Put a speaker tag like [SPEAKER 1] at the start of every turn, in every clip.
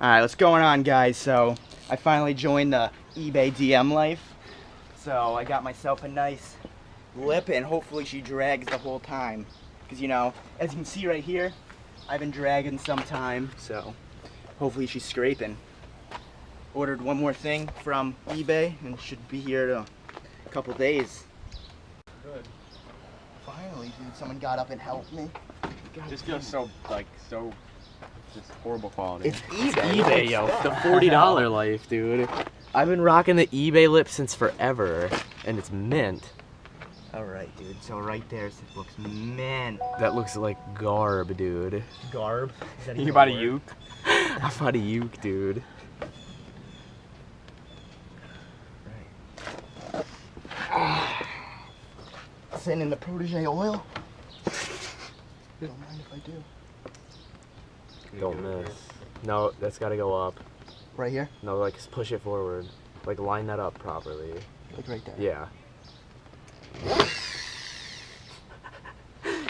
[SPEAKER 1] Alright, what's going on, guys? So, I finally joined the eBay DM life. So, I got myself a nice lip, and hopefully she drags the whole time. Because, you know, as you can see right here, I've been dragging some time, so hopefully she's scraping. Ordered one more thing from eBay, and it should be here in a couple days.
[SPEAKER 2] Good.
[SPEAKER 1] Finally, dude, someone got up and helped me.
[SPEAKER 2] This feels so just horrible quality.
[SPEAKER 1] It's eBay.
[SPEAKER 3] eBay, yo. The $40 life, dude. I've been rocking the eBay lip since forever, and it's mint.
[SPEAKER 1] Alright, dude. So right there, it looks mint.
[SPEAKER 3] That looks like garb, dude.
[SPEAKER 1] Garb? Is that
[SPEAKER 2] You about to uke?
[SPEAKER 3] I'm about to uke, dude.
[SPEAKER 1] Sitting in the protege oil. You don't mind if I do.
[SPEAKER 3] Don't miss. No, that's gotta go up.
[SPEAKER 1] Right here?
[SPEAKER 3] No, like push it forward. Like line that up properly.
[SPEAKER 1] Like right there.
[SPEAKER 3] Yeah.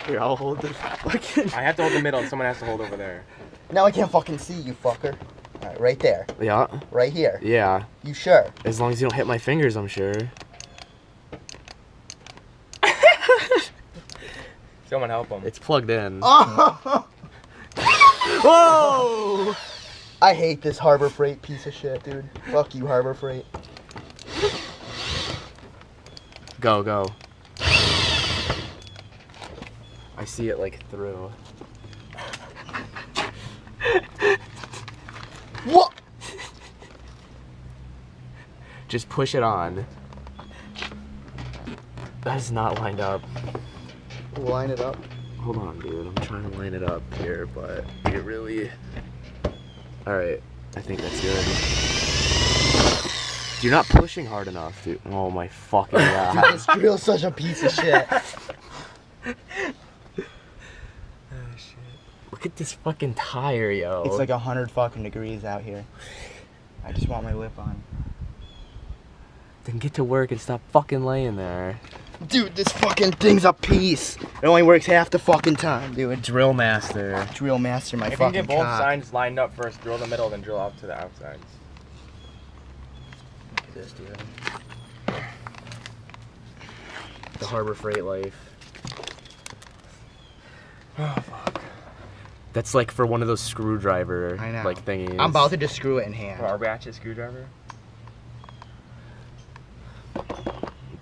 [SPEAKER 3] Here, I'll hold the fucking.
[SPEAKER 2] I have to hold the middle and someone has to hold over there.
[SPEAKER 1] Now I can't fucking see you, fucker. Alright, right there.
[SPEAKER 3] Yeah.
[SPEAKER 1] Right here.
[SPEAKER 3] Yeah.
[SPEAKER 1] You sure?
[SPEAKER 3] As long as you don't hit my fingers, I'm sure.
[SPEAKER 2] Someone help him.
[SPEAKER 3] It's plugged in.
[SPEAKER 1] Oh!
[SPEAKER 3] Whoa!
[SPEAKER 1] I hate this Harbor Freight piece of shit, dude. Fuck you, Harbor Freight.
[SPEAKER 3] Go, go. I see it like through.
[SPEAKER 1] What?
[SPEAKER 3] Just push it on. That is not lined up.
[SPEAKER 1] Line it up.
[SPEAKER 3] Hold on, dude. I'm trying to line it up here, but it really... Alright, I think that's good. You're not pushing hard enough, dude. Oh my fucking god.
[SPEAKER 1] Dude, this drill's such a piece of shit.
[SPEAKER 3] Oh, shit. Look at this fucking tire, yo.
[SPEAKER 1] It's like 100 fucking degrees out here. I just want my lip on.
[SPEAKER 3] Then get to work and stop fucking laying there.
[SPEAKER 1] Dude, this fucking thing's a piece. It only works half the fucking time, dude.
[SPEAKER 3] Drill master.
[SPEAKER 1] Drill master, my
[SPEAKER 2] If you
[SPEAKER 1] fucking
[SPEAKER 2] can get both
[SPEAKER 1] cock.
[SPEAKER 2] sides lined up first, drill the middle, then drill out to the outsides.
[SPEAKER 1] Look at this, dude.
[SPEAKER 3] The Harbor Freight life.
[SPEAKER 2] Oh, fuck.
[SPEAKER 3] That's like for one of those screwdriver
[SPEAKER 1] I know.
[SPEAKER 3] like thingies.
[SPEAKER 1] I'm about to just screw it in hand.
[SPEAKER 2] Our ratchet screwdriver?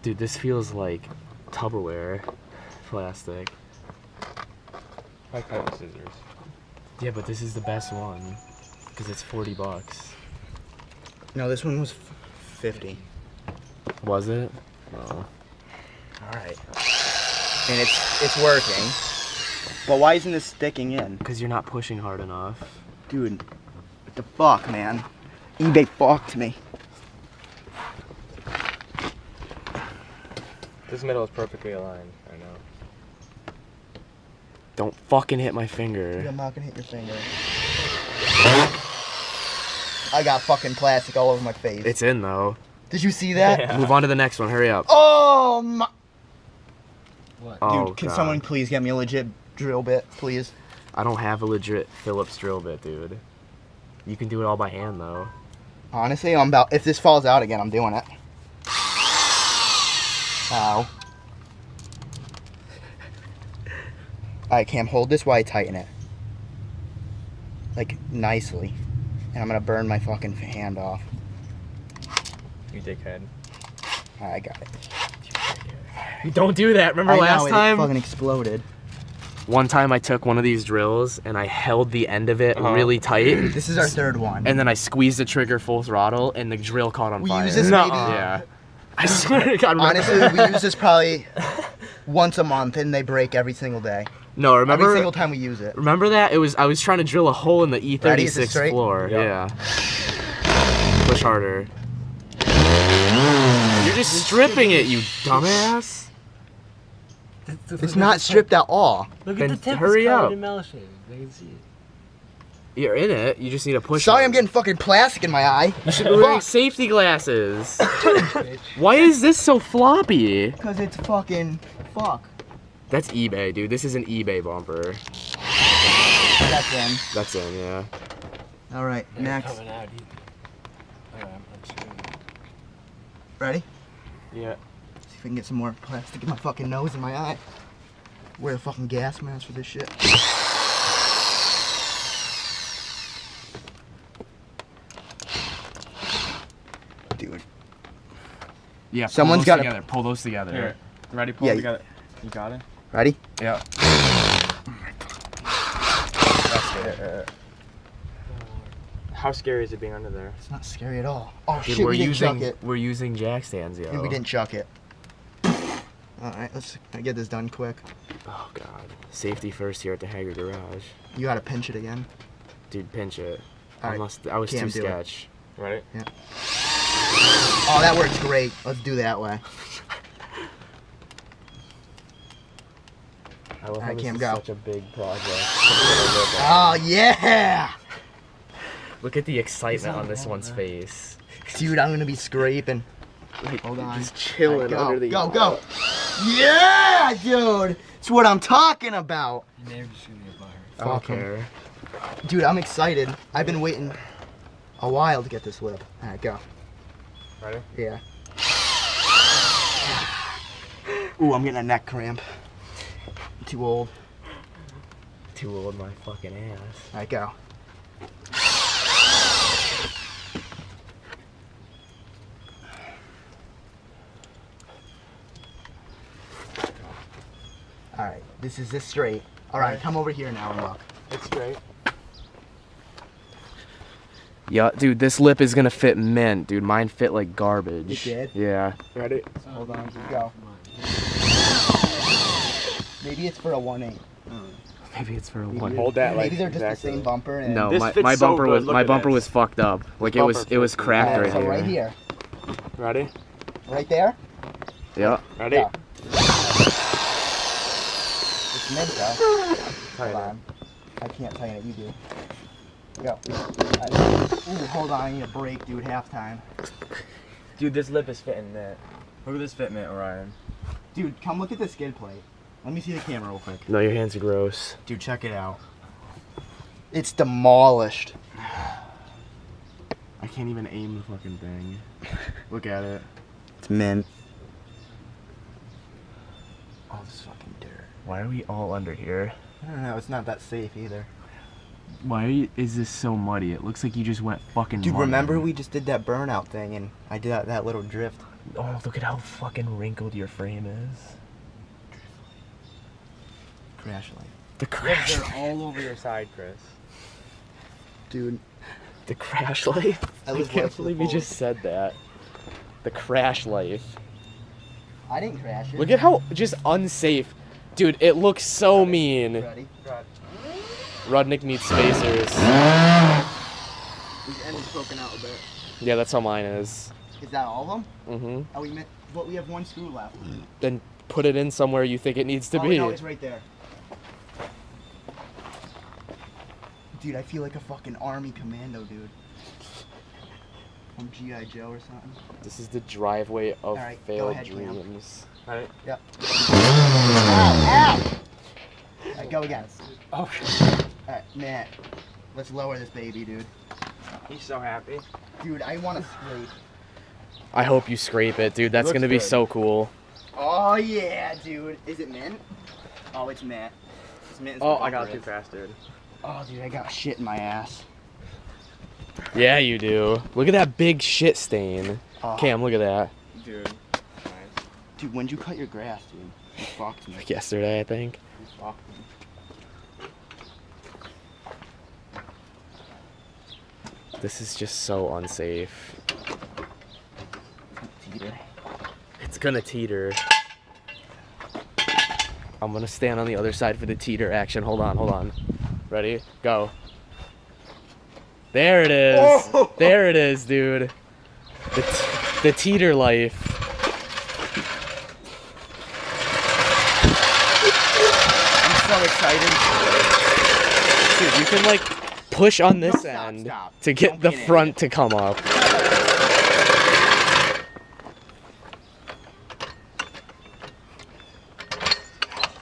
[SPEAKER 3] Dude, this feels like Tupperware plastic.
[SPEAKER 2] I cut with scissors.
[SPEAKER 3] Yeah, but this is the best one because it's $40.
[SPEAKER 1] No, this one was 50.
[SPEAKER 3] Was it? No.
[SPEAKER 1] Alright. And it's working. But why isn't this sticking in?
[SPEAKER 3] Because you're not pushing hard enough.
[SPEAKER 1] Dude, what the fuck, man? eBay fucked me.
[SPEAKER 2] This middle is perfectly aligned, I know.
[SPEAKER 3] Don't fucking hit my finger.
[SPEAKER 1] I'm not gonna hit your finger. I got fucking plastic all over my face.
[SPEAKER 3] It's in though.
[SPEAKER 1] Did you see that?
[SPEAKER 2] Yeah.
[SPEAKER 3] Move on to the next one. Hurry up.
[SPEAKER 1] Oh my...
[SPEAKER 2] What?
[SPEAKER 3] Oh,
[SPEAKER 1] Dude, can
[SPEAKER 3] God.
[SPEAKER 1] someone please get me a legit drill bit, please?
[SPEAKER 3] I don't have a legit Phillips drill bit, dude. You can do it all by hand though.
[SPEAKER 1] Honestly, I'm about... If this falls out again, I'm doing it. Ow. Alright, Cam, hold this while I tighten it. Like, nicely. And I'm gonna burn my fucking hand off.
[SPEAKER 2] You dickhead.
[SPEAKER 1] Alright, I got it.
[SPEAKER 3] Don't do that. Remember
[SPEAKER 1] I know,
[SPEAKER 3] last
[SPEAKER 1] it
[SPEAKER 3] time?
[SPEAKER 1] fucking exploded.
[SPEAKER 3] One time I took one of these drills and I held the end of it really tight.
[SPEAKER 1] This is our third one.
[SPEAKER 3] And then I squeezed the trigger full throttle and the drill caught on
[SPEAKER 1] We
[SPEAKER 3] fire.
[SPEAKER 1] use this
[SPEAKER 3] No.
[SPEAKER 1] maybe-
[SPEAKER 3] Yeah. I swear to God. remember-
[SPEAKER 1] Honestly, we use this probably once a month, and they break every single day.
[SPEAKER 3] No, remember?
[SPEAKER 1] Every single time we use it.
[SPEAKER 3] Remember that? I was trying to drill a hole in the
[SPEAKER 1] Ready? Is it
[SPEAKER 3] E36
[SPEAKER 1] straight?
[SPEAKER 3] floor.
[SPEAKER 2] Yep.
[SPEAKER 3] Yeah. Push harder. You're just stripping it, you dumbass.
[SPEAKER 1] It's not stripped at all.
[SPEAKER 4] Look
[SPEAKER 3] Then
[SPEAKER 4] at the tip.
[SPEAKER 3] hurry
[SPEAKER 4] It's covered
[SPEAKER 3] up.
[SPEAKER 4] in metal shavings. I can see it.
[SPEAKER 3] You're in it. You just need to push.
[SPEAKER 1] Sorry,
[SPEAKER 3] it.
[SPEAKER 1] I'm getting fucking plastic in my eye.
[SPEAKER 3] You should be wearing safety glasses. Why is this so floppy?
[SPEAKER 1] Because it's fucking... Fuck.
[SPEAKER 3] That's eBay, dude. This is an eBay bumper.
[SPEAKER 1] That's in.
[SPEAKER 3] That's in, yeah.
[SPEAKER 1] All right, next.
[SPEAKER 3] Coming out, dude. I'm screwing.
[SPEAKER 1] Ready?
[SPEAKER 3] Yeah.
[SPEAKER 1] See if I can get some more plastic in my fucking nose and my eye. Wear a fucking gas mask for this shit. Dude.
[SPEAKER 2] Yeah.
[SPEAKER 1] Someone's got
[SPEAKER 2] to pull those together. Here. Ready? Pull
[SPEAKER 1] Yeah,
[SPEAKER 2] them together. You got it?
[SPEAKER 1] Ready?
[SPEAKER 2] Yeah.
[SPEAKER 3] How scary is it being under there?
[SPEAKER 1] It's not scary at all. Oh
[SPEAKER 3] Dude,
[SPEAKER 1] shit, we didn't chuck it.
[SPEAKER 3] we're using jack stands, yo.
[SPEAKER 1] Dude, we didn't chuck it. Alright, let's get this done quick.
[SPEAKER 3] Oh god. Safety first here at the Hager Garage.
[SPEAKER 1] You gotta pinch it again.
[SPEAKER 3] Dude, pinch it.
[SPEAKER 1] Alright,
[SPEAKER 3] I was
[SPEAKER 1] Cam,
[SPEAKER 3] too
[SPEAKER 1] do it.
[SPEAKER 3] sketch. Ready?
[SPEAKER 1] Yeah. Oh, that works great. Let's do that way.
[SPEAKER 3] I love how this
[SPEAKER 1] Cam,
[SPEAKER 3] is
[SPEAKER 1] go.
[SPEAKER 3] such a big project.
[SPEAKER 1] Oh, yeah!
[SPEAKER 3] Look at the excitement on this one's face.
[SPEAKER 1] Dude, I'm gonna be scraping. Hold on.
[SPEAKER 3] Just chilling
[SPEAKER 1] Go,
[SPEAKER 3] under the...
[SPEAKER 1] go, go! Yeah, dude! That's what I'm talking about.
[SPEAKER 3] I don't
[SPEAKER 1] Fuck 'em.
[SPEAKER 3] care.
[SPEAKER 1] Dude, I'm excited. I've been waiting a while to get this lip. Alright, go.
[SPEAKER 3] Ready?
[SPEAKER 1] Yeah. Ooh, I'm getting a neck cramp. I'm too old.
[SPEAKER 3] Too old my fucking ass.
[SPEAKER 1] Alright, go. Alright, this is straight. Alright, come over here now and look.
[SPEAKER 3] It's straight.
[SPEAKER 2] Yeah, dude, this lip is gonna fit mint, dude. Mine fit like garbage.
[SPEAKER 1] It did?
[SPEAKER 2] Yeah.
[SPEAKER 3] Ready?
[SPEAKER 1] Hold on, just go. Maybe it's for a 1/8.
[SPEAKER 2] Maybe it's for a
[SPEAKER 1] Maybe
[SPEAKER 2] one.
[SPEAKER 3] Hold that
[SPEAKER 1] Maybe
[SPEAKER 3] like
[SPEAKER 1] they're just
[SPEAKER 3] exactly.
[SPEAKER 1] the same bumper. And
[SPEAKER 2] No,
[SPEAKER 3] This
[SPEAKER 2] my
[SPEAKER 3] fits so
[SPEAKER 2] bumper
[SPEAKER 3] good,
[SPEAKER 2] was
[SPEAKER 3] look
[SPEAKER 2] my
[SPEAKER 3] at
[SPEAKER 2] bumper
[SPEAKER 3] this.
[SPEAKER 2] was fucked up. Like it was
[SPEAKER 3] Bumper
[SPEAKER 2] cracked
[SPEAKER 1] Yeah,
[SPEAKER 2] right
[SPEAKER 1] so
[SPEAKER 2] here.
[SPEAKER 1] right here.
[SPEAKER 3] Ready?
[SPEAKER 1] Right there?
[SPEAKER 2] Yeah.
[SPEAKER 3] Ready?
[SPEAKER 1] Yeah. It's mint though.
[SPEAKER 3] Tighten
[SPEAKER 1] Hold
[SPEAKER 3] it.
[SPEAKER 1] on. I can't tighten it, you do. Go. Ooh, hold on, I need a break, dude, halftime.
[SPEAKER 3] Dude, this lip is fitting that. Look at this fitment, Orion.
[SPEAKER 1] Dude, come look at the skid plate. Let me see the camera real quick.
[SPEAKER 3] No, your hands are gross.
[SPEAKER 1] Dude, check it out. It's demolished.
[SPEAKER 2] I can't even aim the fucking thing. Look at it.
[SPEAKER 1] It's mint. All this fucking dirt.
[SPEAKER 2] Why are we all under here?
[SPEAKER 1] I don't know, it's not that safe either.
[SPEAKER 2] Why is this so muddy? It looks like you just went fucking
[SPEAKER 1] Dude,
[SPEAKER 2] muddy.
[SPEAKER 1] remember we just did that burnout thing and I did that little drift.
[SPEAKER 2] Oh, look at how fucking wrinkled your frame is.
[SPEAKER 1] Crash light.
[SPEAKER 2] The crash
[SPEAKER 3] They're all over your side, Chris.
[SPEAKER 1] Dude,
[SPEAKER 2] The crash life?
[SPEAKER 1] I
[SPEAKER 2] I
[SPEAKER 1] live
[SPEAKER 2] can't
[SPEAKER 1] life to the
[SPEAKER 2] believe you just said that. The crash life.
[SPEAKER 1] I didn't crash it.
[SPEAKER 2] Look at how just unsafe. Dude, it looks so mean.
[SPEAKER 1] Ready?
[SPEAKER 2] Rudnick meets Spacers.
[SPEAKER 1] This end is poking out a bit.
[SPEAKER 2] Yeah, that's how mine is.
[SPEAKER 1] Is that all of them?
[SPEAKER 2] Mm-hmm.
[SPEAKER 1] Oh, we have one screw left.
[SPEAKER 2] Then put it in somewhere you think it needs to
[SPEAKER 1] Oh,
[SPEAKER 2] be.
[SPEAKER 1] no, it's right there. Dude, I feel like a fucking army commando, dude. From G.I. Joe or something.
[SPEAKER 2] This is the driveway of
[SPEAKER 1] Alright, go
[SPEAKER 2] failed
[SPEAKER 1] ahead, Cam.
[SPEAKER 2] dreams.
[SPEAKER 3] Ready?
[SPEAKER 1] Yep. Ow! Ow! Alright, go again.
[SPEAKER 3] Oh,
[SPEAKER 1] Alright, Matt. Let's lower this baby, dude.
[SPEAKER 3] he's so happy.
[SPEAKER 1] Dude, I want to scrape.
[SPEAKER 2] I hope you scrape it, dude. That's
[SPEAKER 3] Looks
[SPEAKER 2] gonna be
[SPEAKER 3] good.
[SPEAKER 2] so cool.
[SPEAKER 1] Oh, yeah, dude. Is it mint? Oh, it's mint. It's mint.
[SPEAKER 3] Oh, I got too fast, dude.
[SPEAKER 1] Oh, dude, I got shit in my ass.
[SPEAKER 2] Yeah, you do. Look at that big shit stain.
[SPEAKER 1] Oh.
[SPEAKER 2] Cam, look at that.
[SPEAKER 3] Dude. Nice.
[SPEAKER 1] Dude, when'd you cut your grass, dude? You fucked me.
[SPEAKER 2] Like yesterday, I think.
[SPEAKER 1] You fucked me.
[SPEAKER 2] This is just so unsafe.
[SPEAKER 1] Teeter.
[SPEAKER 2] It's gonna teeter. I'm gonna stand on the other side for the teeter action. Hold on, hold on. Ready? Go. There it is.
[SPEAKER 1] Oh!
[SPEAKER 2] There it is, dude. The teeter life.
[SPEAKER 1] I'm so excited.
[SPEAKER 2] Dude, you can like push on this
[SPEAKER 1] No, stop,
[SPEAKER 2] end
[SPEAKER 1] stop.
[SPEAKER 2] to get
[SPEAKER 1] Don't
[SPEAKER 2] the
[SPEAKER 1] be an
[SPEAKER 2] front to come up.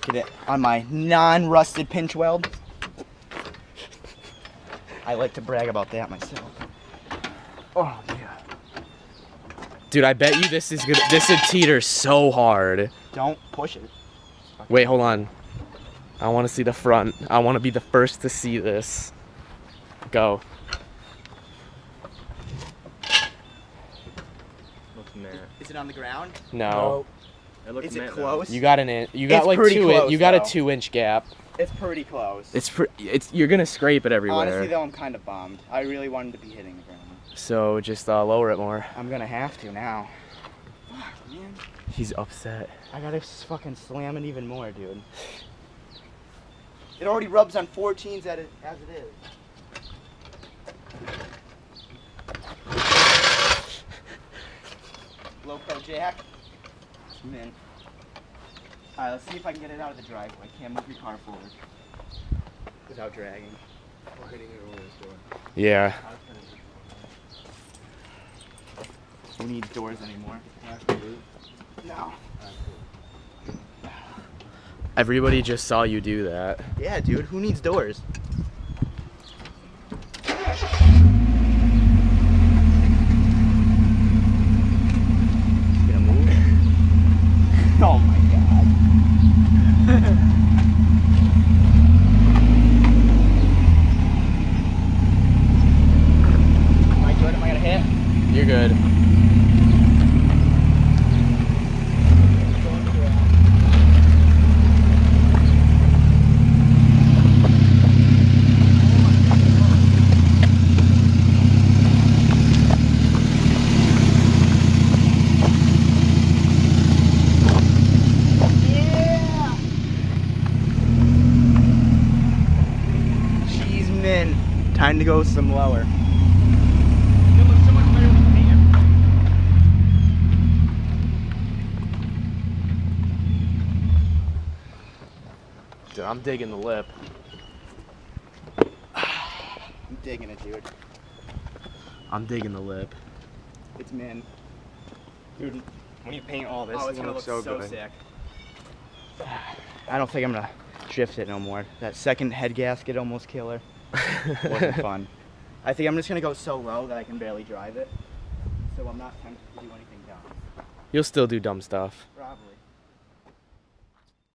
[SPEAKER 1] Get it on my non-rusted pinch weld. I like to brag about that myself. Oh yeah.
[SPEAKER 2] Dude, I bet you this is good. This would teeter so hard.
[SPEAKER 1] Don't push it.
[SPEAKER 2] Wait, hold on. I want to see the front. I want to be the first to see this. Go.
[SPEAKER 1] Is it on the ground?
[SPEAKER 2] No.
[SPEAKER 1] Is it close?
[SPEAKER 2] You got an inch. You got
[SPEAKER 1] It's
[SPEAKER 2] like
[SPEAKER 1] pretty close,
[SPEAKER 2] you got a
[SPEAKER 1] though.
[SPEAKER 2] 2-inch gap.
[SPEAKER 1] It's pretty close.
[SPEAKER 2] It's you're gonna scrape it everywhere.
[SPEAKER 1] Honestly, though, I'm kind of bummed. I really wanted to be hitting the ground.
[SPEAKER 2] So just lower it more.
[SPEAKER 1] I'm gonna have to now. Fuck, man.
[SPEAKER 2] He's upset.
[SPEAKER 1] I gotta fucking slam it even more, dude. It already rubs on 14s as it is. Low pro jack. Zoom in. Alright, let's see if I can get it out of the driveway. Can't move your car forward without dragging. Or hitting it over this door.
[SPEAKER 2] Yeah.
[SPEAKER 1] Who needs doors anymore? No.
[SPEAKER 2] Everybody just saw you do that.
[SPEAKER 1] Yeah, dude, who needs doors? Gonna move? Oh my god. Am I good? Am I gonna hit?
[SPEAKER 2] You're good.
[SPEAKER 1] Time to go some lower.
[SPEAKER 2] Dude, I'm digging the lip.
[SPEAKER 1] I'm digging it, dude.
[SPEAKER 2] I'm digging the lip.
[SPEAKER 1] It's min. Dude, when you paint all this,
[SPEAKER 3] Oh,
[SPEAKER 1] it's gonna look so
[SPEAKER 3] good.
[SPEAKER 1] sick. I don't think I'm gonna drift it no more. That second head gasket almost killer. Wasn't fun. I think I'm just gonna go so low that I can barely drive it. So I'm not tempted to do anything dumb.
[SPEAKER 2] You'll still do dumb stuff.
[SPEAKER 1] Probably.